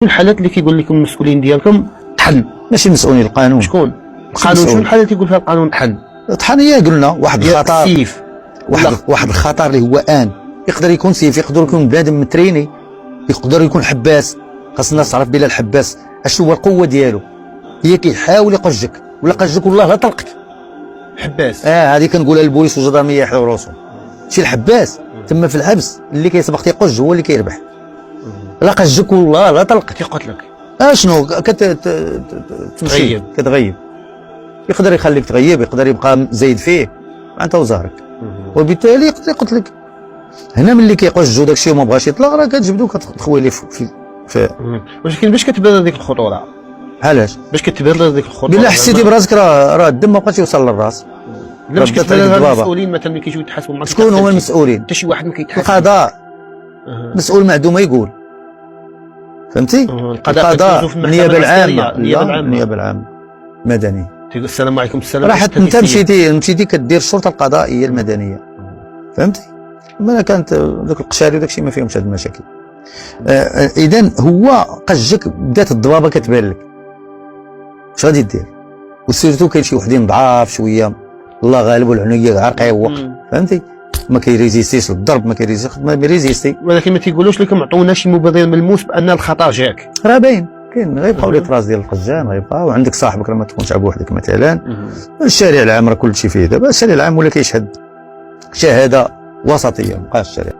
الحالات اللي كيقول لكم المسؤولين ديالكم طحن؟ ماشي مسؤولين القانون. شكون؟ القانون. شنو الحالات اللي يقول فيها القانون طحن؟ طحن هي قلنا واحد الخطر، سيف، واحد الخطر اللي هو يقدر يكون سيف، يقدر يكون بنادم متريني، يقدر يكون حباس. خاص الناس تعرف بلا الحباس اشنو هو القوه ديالو، هي كيحاول يقجك ولا قجك والله لا طلقك. حباس هذه كنقولها للبوليس والجدرميه يحيوا راسهم. شي الحباس تما في الحبس اللي كيسبق تيقج هو اللي كيربح. لا قجك والله لا طلقك تيقتلك. اشنو تمشي كتغيب، يقدر يخليك تغيب، يقدر يبقى زايد فيه انت وزهرك، وبالتالي يقدر يقتلك. هنا ملي كيقجو داكشي وما بغاش يطلق راه كتجبدو كتخوي ليه في ولكن باش كتبان هذيك الخطوره؟ علاش؟ باش كتبان هذيك الخطوره؟ الا حسيتي براسك راه الدم ما بقاش يوصل للراس. لا باش كتبان المسؤولين مثلا ملي كيجيو يتحاسبوا معاك شكون هما المسؤولين؟ حتى شي واحد ما كيتحاسب. القضاء. مسؤول معدوم يقول، فهمتي؟ القضاء، النيابه العامه، النيابه العامه المدنيه. تيقول السلام عليكم. السلام. راح انت مشيتي كدير الشرطه القضائيه المدنيه، فهمتي؟ ما كانت ذوك القشاري وداك ما فيهمش هاد المشاكل. اذا هو قجك بدات الضبابه كتبان لك، اش غادي دير؟ وسيرتو كاين شي وحدين ضعاف شويه، الله غالب والعنيه عرق يوق، فهمتي؟ ما كيريزيستيش للضرب، ما كيريزيستي. ولكن ما تيقولوش لكم عطونا شي مبرر ملموس بان الخطر جاك. راه باين كاين، غيبقاو لي طراز ديال القجان غيبقاو، وعندك صاحبك راه ما تكونش عا بوحدك مثلا. الشارع العام راه كلشي فيه دابا، الشارع العام ولا كيشهد شهاده وسطيه، مابقاش الشارع